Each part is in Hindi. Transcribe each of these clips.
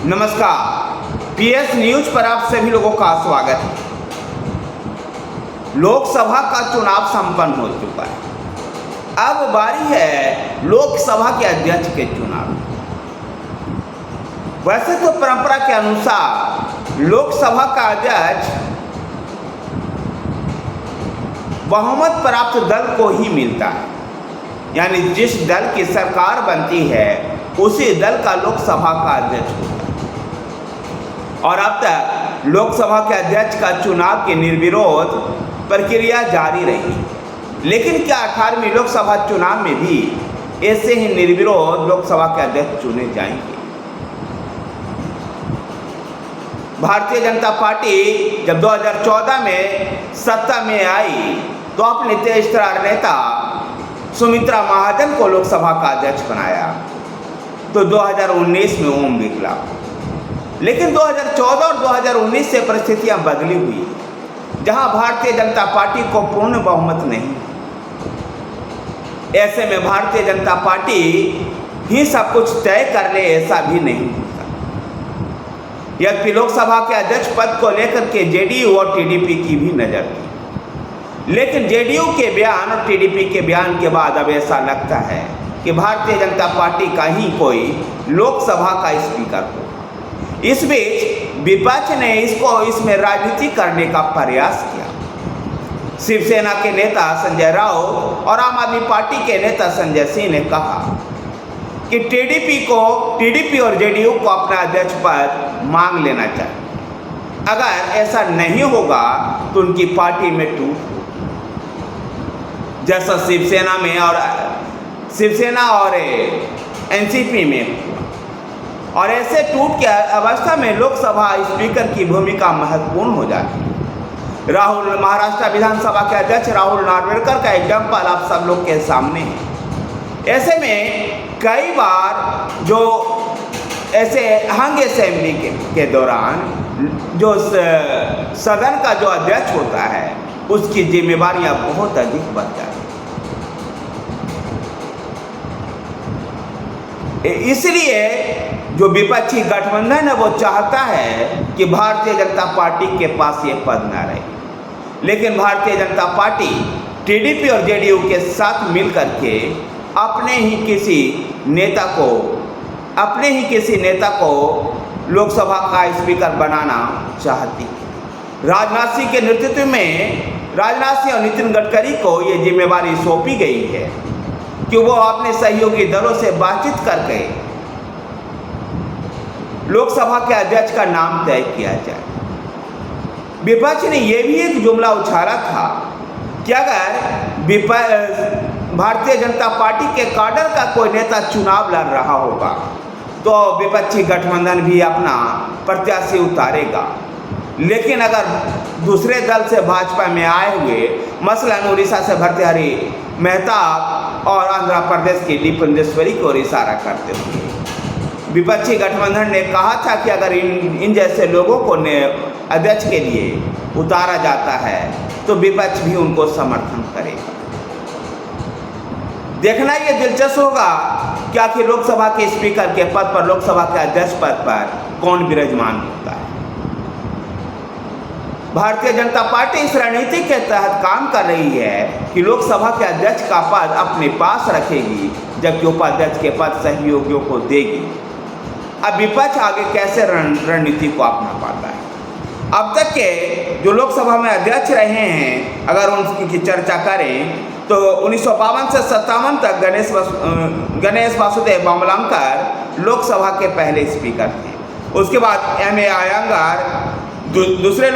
नमस्कार, पीएस न्यूज पर आप सभी लोगों का स्वागत है। लोकसभा का चुनाव संपन्न हो चुका है। अब बारी है लोकसभा के अध्यक्ष के चुनाव। वैसे तो परंपरा के अनुसार लोकसभा का अध्यक्ष बहुमत प्राप्त दल को ही मिलता है, यानी जिस दल की सरकार बनती है उसी दल का लोकसभा का अध्यक्ष होता है। और अब तक लोकसभा के अध्यक्ष का चुनाव की निर्विरोध प्रक्रिया जारी रही। लेकिन क्या 18वीं लोकसभा चुनाव में भी ऐसे ही निर्विरोध लोकसभा के अध्यक्ष चुने जाएंगे? भारतीय जनता पार्टी जब 2014 में सत्ता में आई तो अपने तेजतर्रार नेता सुमित्रा महाजन को लोकसभा का अध्यक्ष बनाया, तो 2019 में ओम बिरला। लेकिन 2014 और 2019 से परिस्थितियां बदली हुई, जहां भारतीय जनता पार्टी को पूर्ण बहुमत नहीं। ऐसे में भारतीय जनता पार्टी ही सब कुछ तय कर ले, ऐसा भी नहीं होता। यद्यपि लोकसभा के अध्यक्ष पद को लेकर के जेडीयू और टीडीपी की भी नजर थी, लेकिन जेडीयू के बयान और टीडीपी के बयान के बाद अब ऐसा लगता है कि भारतीय जनता पार्टी का ही कोई लोकसभा का स्पीकर हो। इस बीच विपक्ष ने इसमें राजनीति करने का प्रयास किया। शिवसेना के नेता संजय राउत और आम आदमी पार्टी के नेता संजय सिंह ने कहा कि टीडीपी और जेडीयू को अपना अध्यक्ष पद मांग लेना चाहिए। अगर ऐसा नहीं होगा तो उनकी पार्टी में टूट, जैसा शिवसेना और एनसीपी में। और ऐसे टूट के अवस्था में लोकसभा स्पीकर की भूमिका महत्वपूर्ण हो जाती है। महाराष्ट्र विधानसभा के अध्यक्ष राहुल नार्वेकर का एग्जाम्पल आप सब लोग के सामने है। ऐसे में कई बार जो ऐसे हंग असेंबली के दौरान जो सदन का जो अध्यक्ष होता है उसकी जिम्मेवारियां बहुत अधिक बढ़ जाती हैं। इसलिए जो विपक्षी गठबंधन है वो चाहता है कि भारतीय जनता पार्टी के पास ये पद न रहे, लेकिन भारतीय जनता पार्टी टीडीपी और जेडीयू के साथ मिलकर के अपने ही किसी नेता को लोकसभा का स्पीकर बनाना चाहती है। राजनाथ सिंह के नेतृत्व में राजनाथ सिंह और नितिन गडकरी को ये जिम्मेवारी सौंपी गई है कि वो अपने सहयोगी दलों से बातचीत करके लोकसभा के अध्यक्ष का नाम तय किया जाए। विपक्ष ने यह भी एक जुमला उछाला था कि अगर भारतीय जनता पार्टी के काडर का कोई नेता चुनाव लड़ रहा होगा तो विपक्षी गठबंधन भी अपना प्रत्याशी उतारेगा। लेकिन अगर दूसरे दल से भाजपा में आए हुए, मसलन उड़ीसा से भर्तृहरि मेहताब और आंध्र प्रदेश की डी पुरंदेश्वरी को इशारा करते हुए विपक्षी गठबंधन ने कहा था कि अगर इन जैसे लोगों को अध्यक्ष के लिए उतारा जाता है तो विपक्ष भी उनको समर्थन करेगा। देखना ये दिलचस्प होगा कि आखिर लोकसभा के स्पीकर के पद पर, लोकसभा के अध्यक्ष पद पर कौन विराजमान होता है। भारतीय जनता पार्टी इस रणनीति के तहत काम कर रही है कि लोकसभा के अध्यक्ष का पद अपने पास रखेगी, जबकि उपाध्यक्ष के पद सहयोगियों को देगी। अब विपक्ष आगे कैसे रणनीति को अपना पाता है। अब तक के जो लोकसभा में अध्यक्ष रहे हैं, अगर उनकी चर्चा करें तो 1952 से 57 तक गणेश वासुदेव बमलांकर लोकसभा के पहले स्पीकर थे। उसके बाद M.A. अयंगार दूसरे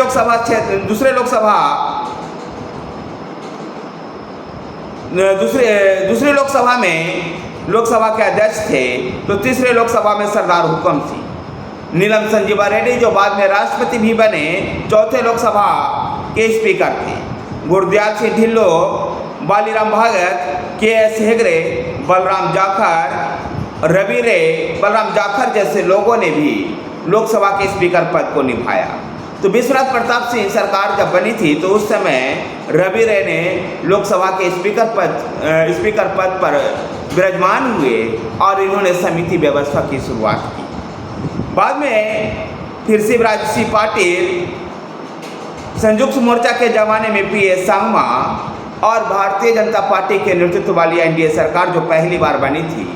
लोकसभा में लोकसभा के अध्यक्ष थे। तो तीसरे लोकसभा में सरदार हुकम सिंह, नीलम संजीवा रेड्डी जो बाद में राष्ट्रपति भी बने, चौथे लोकसभा के स्पीकर थे। गुरदयाल सिंह ढिल्लो, बालीराम भगत, K.S. हेगड़े, बलराम जाखर जैसे लोगों ने भी लोकसभा के स्पीकर पद को निभाया। तो विश्वनाथ प्रताप सिंह सरकार जब बनी थी तो उस समय रवि रे ने लोकसभा के स्पीकर पद पर विराजमान हुए और इन्होंने समिति व्यवस्था की शुरुआत की। बाद में फिर शिवराज सिंह पाटिल, संयुक्त मोर्चा के जमाने में पीएस सांगमा और भारतीय जनता पार्टी के नेतृत्व वाली एनडीए सरकार जो पहली बार बनी थी,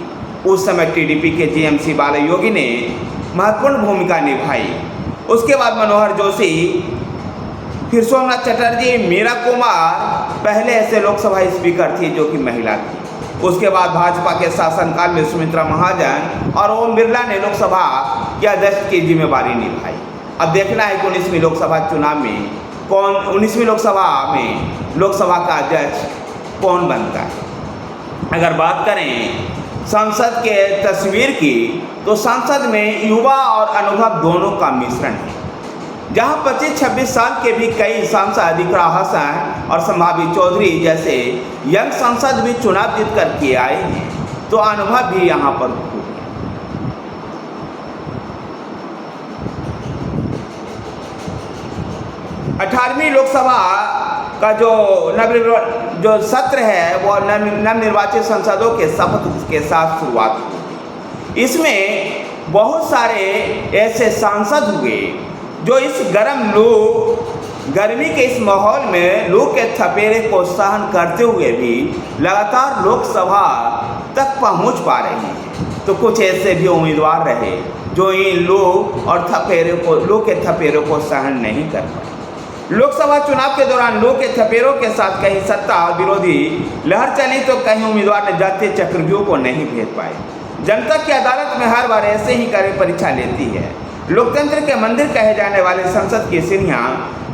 उस समय टीडीपी के जीएमसी बालायोगी ने महत्वपूर्ण भूमिका निभाई। उसके बाद मनोहर जोशी, फिर सोमनाथ चटर्जी, मीरा कुमार पहले ऐसे लोकसभा स्पीकर थी जो कि महिला थी। उसके बाद भाजपा के शासनकाल में सुमित्रा महाजन और ओम बिरला ने लोकसभा के अध्यक्ष की जिम्मेदारी निभाई। अब देखना है कि 19वीं लोकसभा चुनाव में 19वीं लोकसभा में लोकसभा का अध्यक्ष कौन बनता है। अगर बात करें संसद के तस्वीर की, तो संसद में युवा और अनुभव दोनों का मिश्रण है, जहां 25-26 साल के भी कई सांसद इकरा हसन और संभावी चौधरी जैसे यंग सांसद भी चुनाव जीत कर के आए हैं, तो अनुभव भी यहां पर खूब है। 18वीं लोकसभा का जो सत्र है वो नवनिर्वाचित सांसदों के शपथ के साथ शुरुआत हुई। इसमें बहुत सारे ऐसे सांसद हुए जो इस गर्मी के इस माहौल में लू के थपेरे को सहन करते हुए भी लगातार लोकसभा तक पहुंच पा रहे हैं। तो कुछ ऐसे भी उम्मीदवार रहे जो इन लू के थपेरों को सहन नहीं कर पाए। लोकसभा चुनाव के दौरान लू के थपेरों के साथ कहीं सत्ता और विरोधी लहर चली, तो कहीं उम्मीदवार ने जातीय चक्रव्यूह को नहीं भेद पाए। जनता की अदालत में हर बार ऐसे ही कड़ी परीक्षा लेती है। लोकतंत्र के मंदिर कहे जाने वाले संसद की सीढ़ियां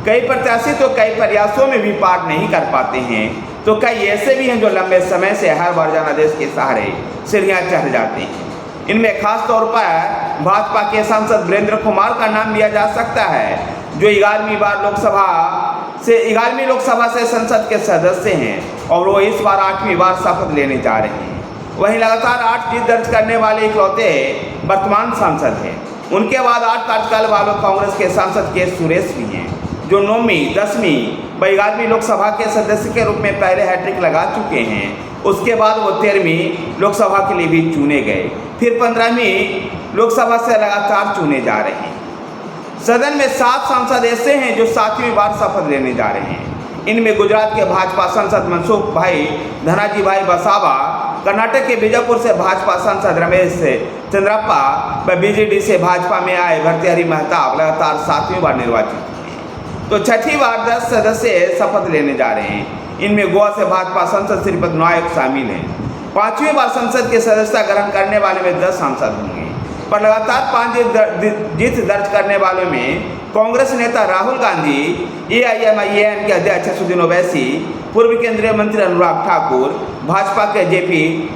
कई प्रत्याशी तो कई प्रयासों में भी पार नहीं कर पाते हैं, तो कई ऐसे भी हैं जो लंबे समय से हर बार जनादेश के सहारे सीढ़ियां चढ़ जाते हैं। इनमें खास तौर पर भाजपा के सांसद वीरेंद्र कुमार का नाम लिया जा सकता है, जो 11वीं लोकसभा से संसद के सदस्य हैं और वो इस बार 8वीं बार शपथ लेने जा रहे हैं। वहीं लगातार 8 जीत दर्ज करने वाले इकलौते वर्तमान सांसद हैं। उनके बाद 8 कार्यकाल वालों कांग्रेस के सांसद के सुरेश भी हैं, जो 9वीं, 10वीं व 11वीं लोकसभा के सदस्य के रूप में पहले हैट्रिक लगा चुके हैं। उसके बाद वो 13वीं लोकसभा के लिए भी चुने गए, फिर 15वीं लोकसभा से लगातार चुने जा रहे हैं। सदन में 7 सांसद ऐसे हैं जो 7वीं बार शपथ लेने जा रहे हैं। इनमें गुजरात के भाजपा सांसद मनसुख भाई धनाजी भाई वसावा, कर्नाटक के बीजापुर से भाजपा सांसद रमेश चंद्रप्पा व बीजेडी से भाजपा में आए भर्तृहरि महताब लगातार 7वीं बार निर्वाचित हुए। तो 6ठी बार 10 सदस्य शपथ लेने जा रहे हैं। इनमें गोवा से भाजपा सांसद श्रीपद नायक शामिल हैं। 5वीं बार संसद की सदस्यता ग्रहण करने वाले में 10 सांसद होंगे, पर लगातार 5 जीत दर्ज करने वालों में कांग्रेस नेता राहुल गांधी, AIMIAM के अध्यक्ष असदुद्दीन ओवैसी, पूर्व केंद्रीय मंत्री अनुराग ठाकुर, भाजपा के JP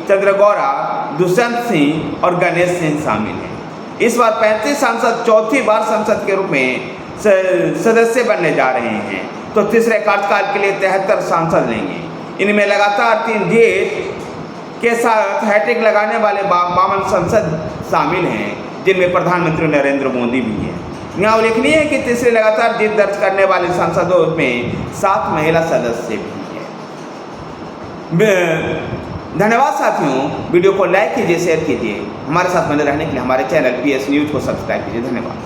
चंद्रगौड़ा, दुष्यंत सिंह और गणेश सिंह शामिल हैं। इस बार 35 सांसद 4थी बार संसद के रूप में सदस्य बनने जा रहे हैं, तो तीसरे कार्यकाल के लिए 73 सांसद लेंगे। इनमें लगातार 3 जीत के साथ हैट्रिक लगाने वाले 52 सांसद शामिल हैं, जिनमें प्रधानमंत्री नरेंद्र मोदी भी हैं। यहाँ उल्लेखनीय है कि तीसरे लगातार जीत दर्ज करने वाले सांसदों में 7 महिला सदस्य भी हैं। धन्यवाद साथियों, वीडियो को लाइक कीजिए, शेयर कीजिए। हमारे साथ बने रहने के लिए हमारे चैनल PS न्यूज़ को सब्सक्राइब कीजिए। धन्यवाद।